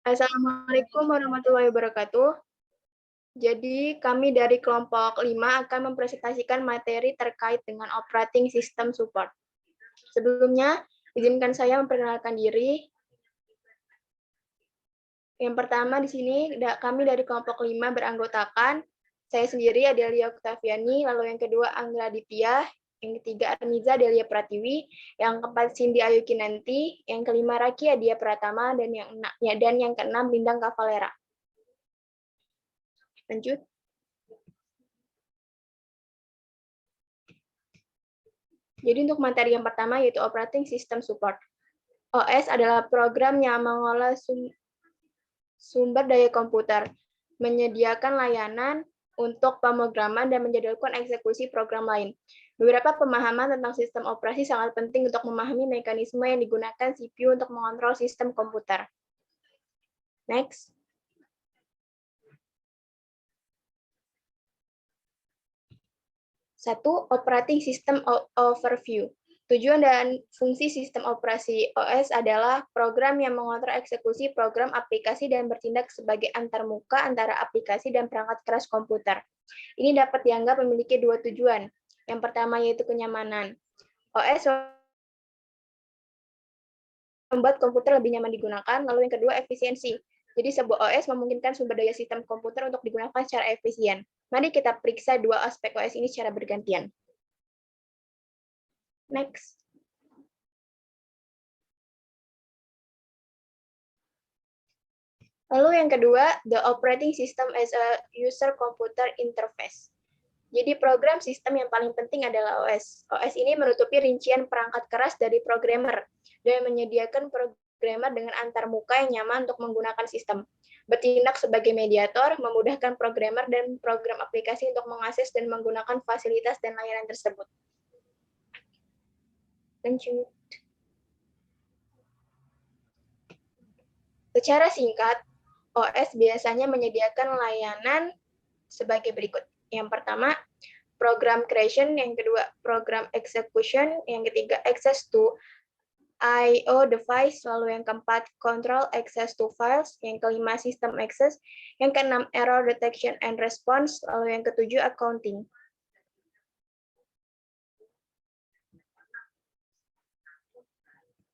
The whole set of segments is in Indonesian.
Assalamualaikum warahmatullahi wabarakatuh. Jadi, kami dari kelompok 5 akan mempresentasikan materi terkait dengan operating system support. Sebelumnya, izinkan saya memperkenalkan diri. Yang pertama di sini kami dari kelompok 5 beranggotakan saya sendiri Adelia Oktaviani, lalu yang kedua Anggra Aditya, yang ketiga Armiza Delia Pratiwi, yang keempat Cindy Ayu Kinanti, yang kelima Raki Adia Pratama, dan yang keenam Bintang Kavalera. Lanjut. Jadi untuk materi yang pertama yaitu Operating System Support. OS adalah program yang mengolah sumber daya komputer, menyediakan layanan untuk pemrograman dan menjadwalkan eksekusi program lain. Beberapa pemahaman tentang sistem operasi sangat penting untuk memahami mekanisme yang digunakan CPU untuk mengontrol sistem komputer. Next. Satu, Operating System Overview. Tujuan dan fungsi sistem operasi OS adalah program yang mengontrol eksekusi program aplikasi dan bertindak sebagai antarmuka antara aplikasi dan perangkat keras komputer. Ini dapat dianggap memiliki dua tujuan. Yang pertama yaitu kenyamanan. OS membuat komputer lebih nyaman digunakan, lalu yang kedua efisiensi. Jadi sebuah OS memungkinkan sumber daya sistem komputer untuk digunakan secara efisien. Mari kita periksa dua aspek OS ini secara bergantian. Next. Lalu yang kedua, the operating system as a user computer interface. Jadi program sistem yang paling penting adalah OS. OS ini menutupi rincian perangkat keras dari programmer dan menyediakan programmer dengan antarmuka yang nyaman untuk menggunakan sistem. Bertindak sebagai mediator, memudahkan programmer dan program aplikasi untuk mengakses dan menggunakan fasilitas dan layanan tersebut. Lanjut. Secara singkat, OS biasanya menyediakan layanan sebagai berikut. Yang pertama, program creation, yang kedua, program execution, yang ketiga, access to I/O device, lalu yang keempat, control access to files, yang kelima, system access, yang keenam, error detection and response, lalu yang ketujuh, accounting.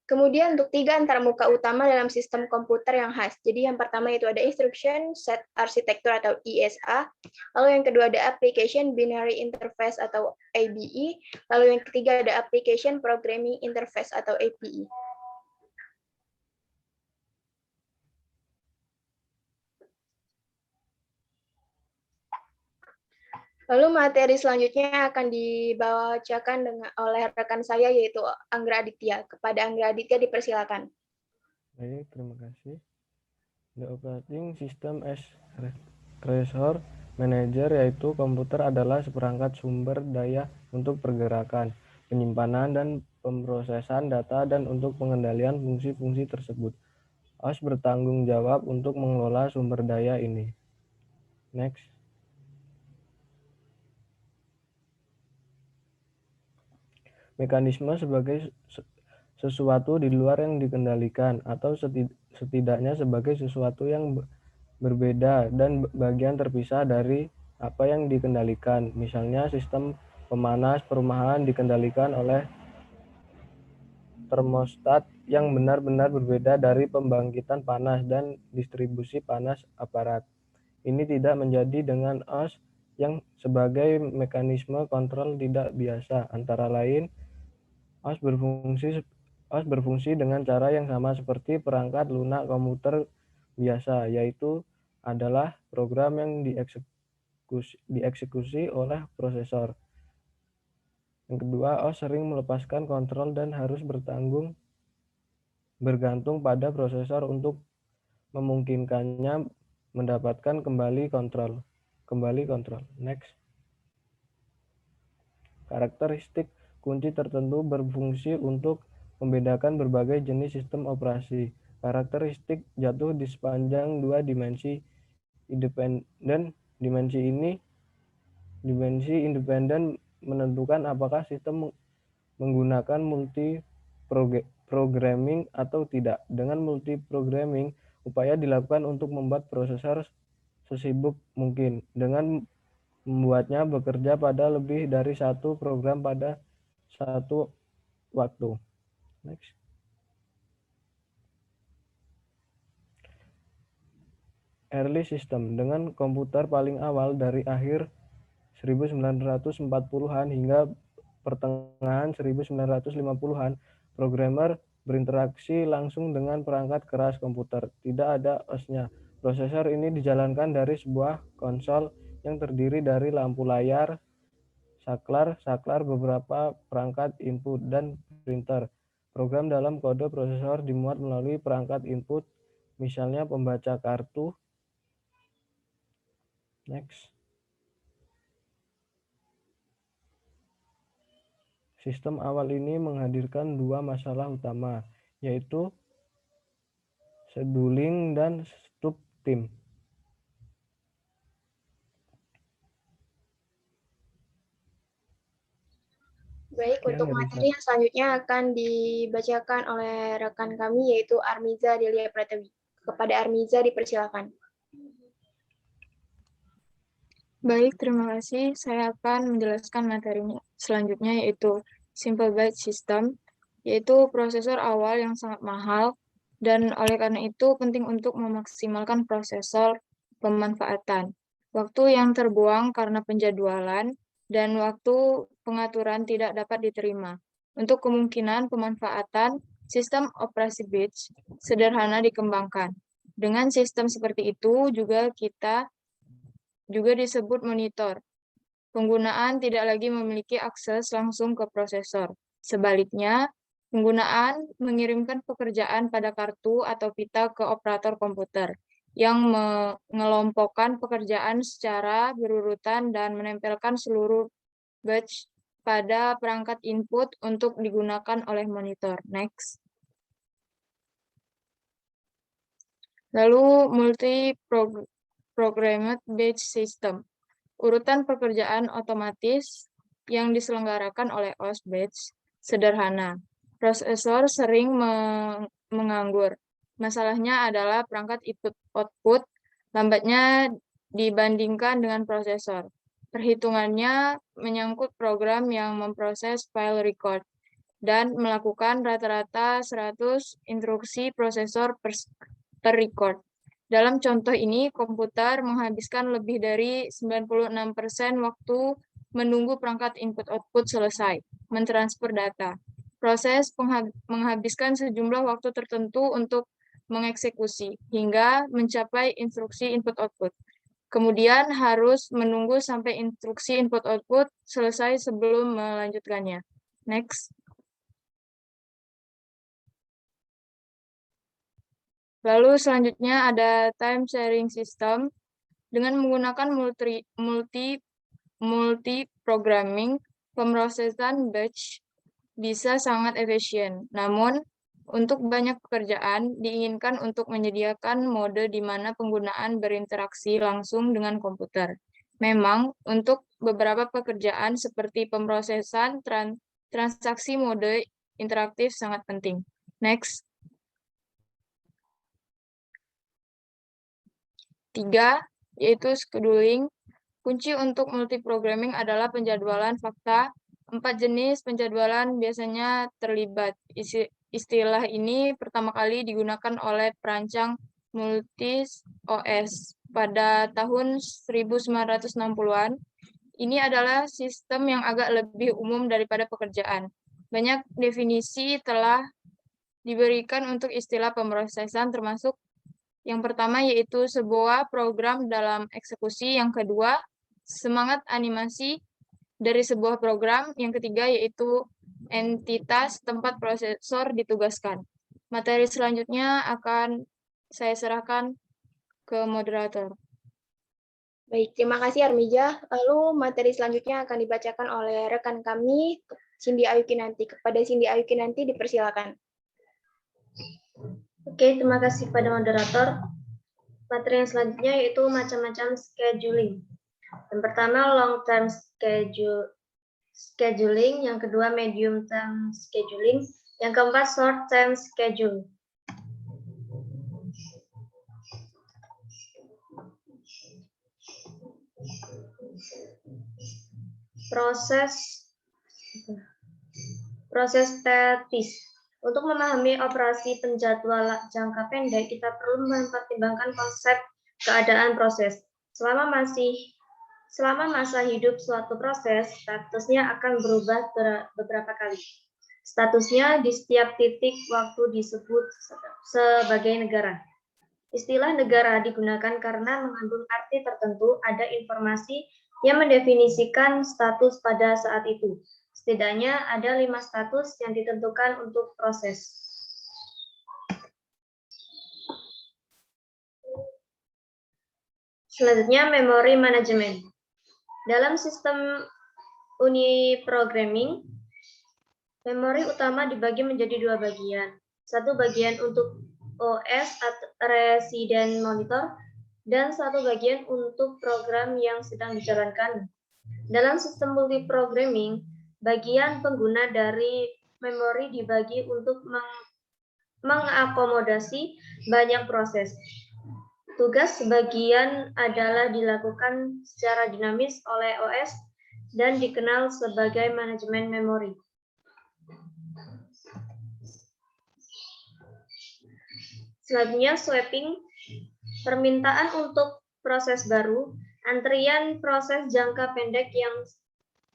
Kemudian untuk tiga antarmuka utama dalam sistem komputer yang khas. Jadi yang pertama itu ada Instruction Set Architecture atau ISA. Lalu yang kedua ada Application Binary Interface atau ABI. Lalu yang ketiga ada Application Programming Interface atau API. Lalu materi selanjutnya akan dibacakan oleh rekan saya yaitu Anggra Aditya. Kepada Anggra Aditya dipersilakan. Baik, terima kasih. The operating system as resource manager yaitu komputer adalah seperangkat sumber daya untuk pergerakan, penyimpanan, dan pemrosesan data dan untuk pengendalian fungsi-fungsi tersebut. OS bertanggung jawab untuk mengelola sumber daya ini. Next. Mekanisme sebagai sesuatu di luar yang dikendalikan atau setidaknya sebagai sesuatu yang berbeda dan bagian terpisah dari apa yang dikendalikan. Misalnya sistem pemanas perumahan dikendalikan oleh termostat yang benar-benar berbeda dari pembangkitan panas dan distribusi panas aparat. Ini tidak menjadi dengan OS yang sebagai mekanisme kontrol tidak biasa. Antara lain, OS berfungsi dengan cara yang sama seperti perangkat lunak komputer biasa, yaitu adalah program yang dieksekusi oleh prosesor. Yang kedua, OS sering melepaskan kontrol dan harus bergantung pada prosesor untuk memungkinkannya mendapatkan kembali kontrol. Next. Karakteristik kunci tertentu berfungsi untuk membedakan berbagai jenis sistem operasi. Karakteristik jatuh di sepanjang dua dimensi independen. Dimensi independen menentukan apakah sistem menggunakan multi programming atau tidak. Dengan multi programming, upaya dilakukan untuk membuat prosesor sesibuk mungkin dengan membuatnya bekerja pada lebih dari satu program pada satu waktu. Next. Early system dengan komputer paling awal dari akhir 1940-an hingga pertengahan 1950-an, programmer berinteraksi langsung dengan perangkat keras komputer. Tidak ada OS-nya. Prosesor ini dijalankan dari sebuah konsol yang terdiri dari lampu layar, saklar, beberapa perangkat input, dan printer. Program dalam kode prosesor dimuat melalui perangkat input, misalnya pembaca kartu. Next. Sistem awal ini menghadirkan dua masalah utama, yaitu scheduling dan subtim. Baik, Sekian untuk dari materi yang selanjutnya akan dibacakan oleh rekan kami, yaitu Armiza Delia Pratiwi. Kepada Armiza dipersilakan. Baik, terima kasih. Saya akan menjelaskan materinya selanjutnya, yaitu Simple Byte System, yaitu prosesor awal yang sangat mahal, dan oleh karena itu penting untuk memaksimalkan prosesor pemanfaatan. Waktu yang terbuang karena penjadwalan, dan waktu pengaturan tidak dapat diterima. Untuk kemungkinan pemanfaatan, sistem operasi batch sederhana dikembangkan. Dengan sistem seperti itu juga disebut monitor. Penggunaan tidak lagi memiliki akses langsung ke prosesor. Sebaliknya, penggunaan mengirimkan pekerjaan pada kartu atau pita ke operator komputer yang mengelompokkan pekerjaan secara berurutan dan menempelkan seluruh batch pada perangkat input untuk digunakan oleh monitor. Next. Lalu multi-programmed batch system. Urutan pekerjaan otomatis yang diselenggarakan oleh OS batch sederhana. Prosesor sering menganggur. Masalahnya adalah perangkat input-output lambatnya dibandingkan dengan prosesor. Perhitungannya menyangkut program yang memproses file record dan melakukan rata-rata 100 instruksi prosesor per record. Dalam contoh ini, komputer menghabiskan lebih dari 96% waktu menunggu perangkat input-output selesai mentransfer data. Proses menghabiskan sejumlah waktu tertentu untuk mengeksekusi hingga mencapai instruksi input-output. Kemudian harus menunggu sampai instruksi input-output selesai sebelum melanjutkannya. Next. Lalu selanjutnya ada time sharing system. Dengan menggunakan multi-programming, pemrosesan batch bisa sangat efisien. Namun, untuk banyak pekerjaan, diinginkan untuk menyediakan mode di mana penggunaan berinteraksi langsung dengan komputer. Memang, untuk beberapa pekerjaan seperti pemrosesan transaksi mode interaktif sangat penting. Next. 3, yaitu scheduling. Kunci untuk multiprogramming adalah penjadwalan fakta. 4 jenis penjadwalan biasanya terlibat. Istilah ini pertama kali digunakan oleh perancang Multis OS pada tahun 1960-an. Ini adalah sistem yang agak lebih umum daripada pekerjaan. Banyak definisi telah diberikan untuk istilah pemrosesan, termasuk yang pertama yaitu sebuah program dalam eksekusi, yang kedua semangat animasi dari sebuah program, yang ketiga yaitu entitas tempat prosesor ditugaskan. Materi selanjutnya akan saya serahkan ke moderator. Baik, terima kasih Armija. Lalu materi selanjutnya akan dibacakan oleh rekan kami, Cindy Ayu Kinanti. Kepada Cindy Ayu Kinanti dipersilakan. Oke, terima kasih pada moderator. Materi yang selanjutnya yaitu macam-macam scheduling. Yang pertama long term scheduling, yang kedua medium term scheduling, yang keempat short term schedule. proses statis. Untuk memahami operasi penjadwalan jangka pendek, kita perlu mempertimbangkan konsep keadaan proses. Selama masa hidup suatu proses, statusnya akan berubah beberapa kali. Statusnya di setiap titik waktu disebut sebagai negara. Istilah negara digunakan karena mengandung arti tertentu, ada informasi yang mendefinisikan status pada saat itu. Setidaknya ada 5 status yang ditentukan untuk proses. Selanjutnya, memory management. Dalam sistem uniprogramming, memori utama dibagi menjadi 2 bagian. Satu bagian untuk OS atau resident monitor, dan satu bagian untuk program yang sedang dijalankan. Dalam sistem multiprogramming, bagian pengguna dari memori dibagi untuk mengakomodasi banyak proses. Tugas sebagian adalah dilakukan secara dinamis oleh OS dan dikenal sebagai manajemen memori. Selanjutnya, swapping. Permintaan untuk proses baru, antrian proses jangka pendek yang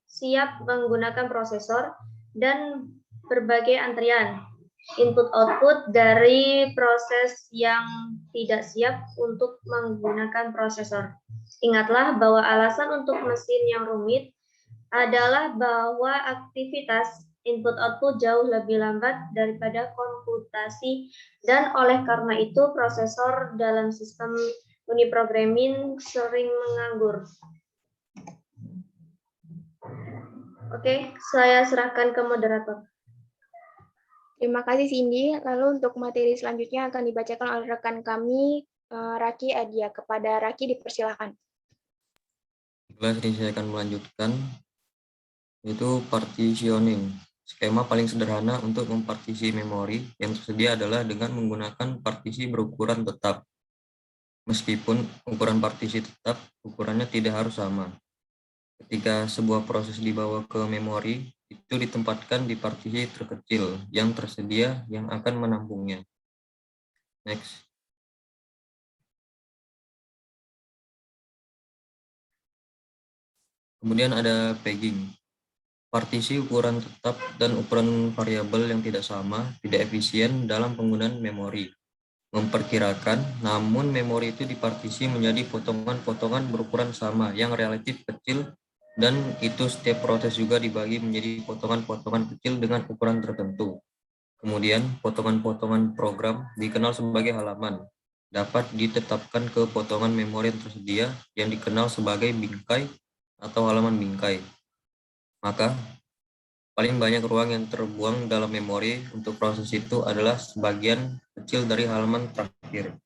siap menggunakan prosesor, dan berbagai antrian input-output dari proses yang tidak siap untuk menggunakan prosesor. Ingatlah bahwa alasan untuk mesin yang rumit adalah bahwa aktivitas input-output jauh lebih lambat daripada komputasi, dan oleh karena itu prosesor dalam sistem uniprogramming sering menganggur. Oke, saya serahkan ke moderator. Terima kasih Cindy. Lalu untuk materi selanjutnya akan dibacakan oleh rekan kami, Raki Adia. Kepada Raki dipersilakan. Ini saya akan melanjutkan, yaitu partitioning. Skema paling sederhana untuk mempartisi memori yang tersedia adalah dengan menggunakan partisi berukuran tetap. Meskipun ukuran partisi tetap, ukurannya tidak harus sama. Ketika sebuah proses dibawa ke memori, itu ditempatkan di partisi terkecil yang tersedia yang akan menampungnya. Next. Kemudian ada pegging. Partisi ukuran tetap dan ukuran variabel yang tidak sama tidak efisien dalam penggunaan memori. Memperkirakan, namun memori itu dipartisi menjadi potongan-potongan berukuran sama yang relatif kecil, dan itu setiap proses juga dibagi menjadi potongan-potongan kecil dengan ukuran tertentu. Kemudian, potongan-potongan program dikenal sebagai halaman, dapat ditetapkan ke potongan memori yang tersedia yang dikenal sebagai bingkai atau halaman bingkai. Maka, paling banyak ruang yang terbuang dalam memori untuk proses itu adalah sebagian kecil dari halaman terakhir.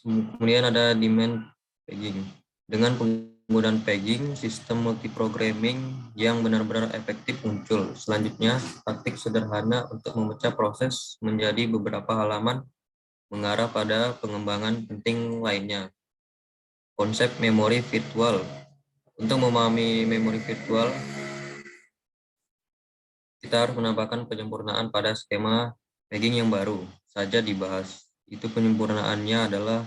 Kemudian ada demand pegging. Dengan penggunaan pegging, sistem multiprogramming yang benar-benar efektif muncul. Selanjutnya, taktik sederhana untuk memecah proses menjadi beberapa halaman mengarah pada pengembangan penting lainnya. Konsep memori virtual. Untuk memahami memori virtual, kita harus menambahkan penyempurnaan pada skema pegging yang baru saja dibahas. Itu penyempurnaannya adalah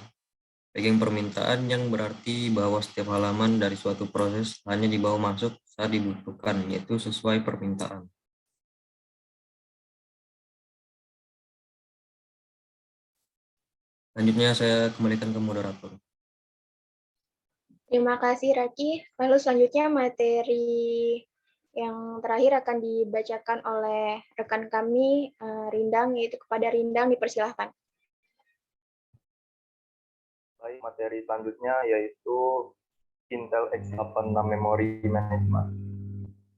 pegging permintaan, yang berarti bahwa setiap halaman dari suatu proses hanya dibawa masuk saat dibutuhkan, yaitu sesuai permintaan. Selanjutnya saya kembalikan ke moderator. Terima kasih Raki. Lalu selanjutnya materi yang terakhir akan dibacakan oleh rekan kami, Rindang, yaitu kepada Rindang dipersilahkan. Baik, materi selanjutnya yaitu Intel x86 Memory Management.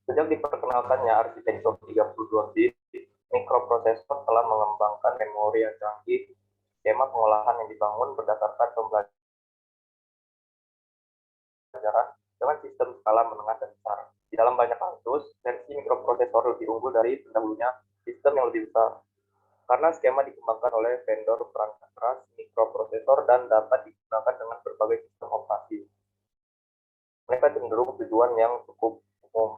Sejak diperkenalkannya arsitektur 32 bit, mikroprosesor telah mengembangkan memori yang canggih. Skema pengolahan yang dibangun berdasarkan pembelajaran dengan sistem skala menengah dan besar. Di dalam banyak kasus, versi mikroprosesor lebih unggul dari pendahulunya sistem yang lebih besar. Karena skema dikembangkan oleh vendor perangkat keras mikroprosesor dan dapat digunakan dengan berbagai sistem operasi. mereka cenderung tujuan yang cukup umum.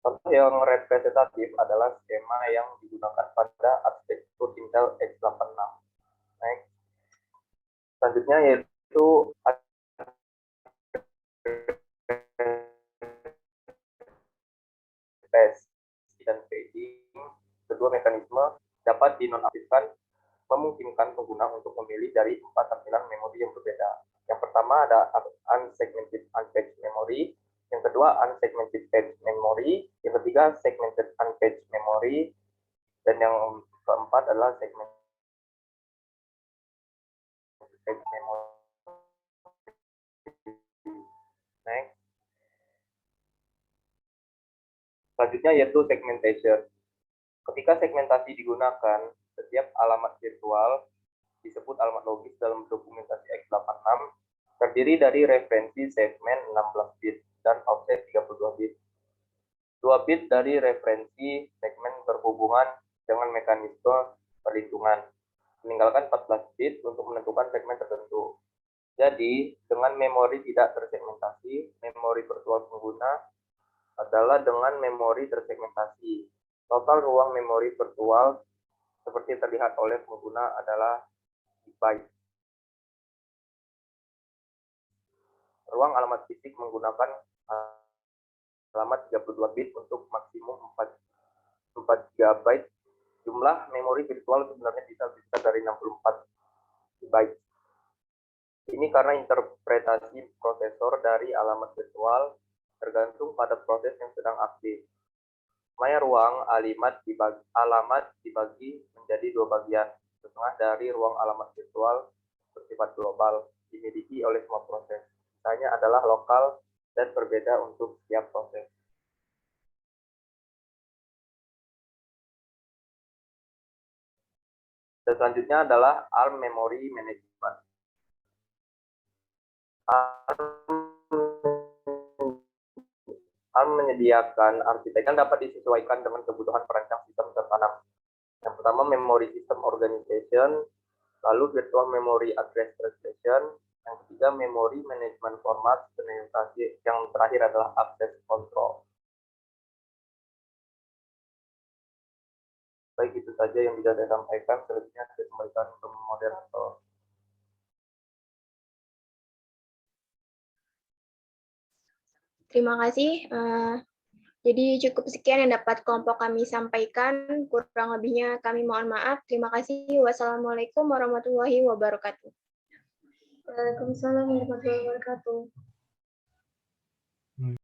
Contoh yang representatif adalah skema yang digunakan pada arsitektur Intel x86. Next. Selanjutnya yaitu test dan paging. Kedua mekanisme dapat dinonaktifkan, memungkinkan pengguna untuk memilih dari 4 tampilan memori yang berbeda. Yang pertama ada unsegmented unpaged memory, yang kedua unsegmented paged memory, yang ketiga segmented unpaged memory, dan yang keempat adalah segmented paged memory. Next. Selanjutnya yaitu segmentation. Ketika segmentasi digunakan, setiap alamat virtual disebut alamat logis dalam dokumentasi x86 terdiri dari referensi segmen 16 bit dan offset 32 bit. 2 bit dari referensi segmen berhubungan dengan mekanisme perhitungan, meninggalkan 14 bit untuk menentukan segmen tertentu. Jadi, dengan memori tidak tersegmentasi, memori virtual pengguna adalah dengan memori tersegmentasi. Total ruang memori virtual seperti terlihat oleh pengguna adalah byte. Ruang alamat fisik menggunakan alamat 32 bit untuk maksimum 4 GB. Jumlah memori virtual sebenarnya bisa dari 64 byte. Ini karena interpretasi prosesor dari alamat virtual tergantung pada proses yang sedang aktif. Maya ruang alamat dibagi menjadi 2 bagian. Setengah dari ruang alamat virtual bersifat global, dimiliki oleh semua proses. Sisanya adalah lokal dan berbeda untuk setiap proses. Dan selanjutnya adalah ARM Memory Management. ARM menyediakan arsitektur yang dapat disesuaikan dengan kebutuhan perancang sistem tertanam. Yang pertama, Memory System Organization, lalu Virtual Memory Address Translation, yang ketiga, Memory Management Format, dan yang terakhir adalah Access Control. Baik, itu saja yang bisa saya sampaikan. Selanjutnya saya kembalikan ke moderator. Terima kasih. Jadi cukup sekian yang dapat kelompok kami sampaikan. Kurang lebihnya kami mohon maaf. Terima kasih. Wassalamualaikum warahmatullahi wabarakatuh. Waalaikumsalam warahmatullahi wabarakatuh.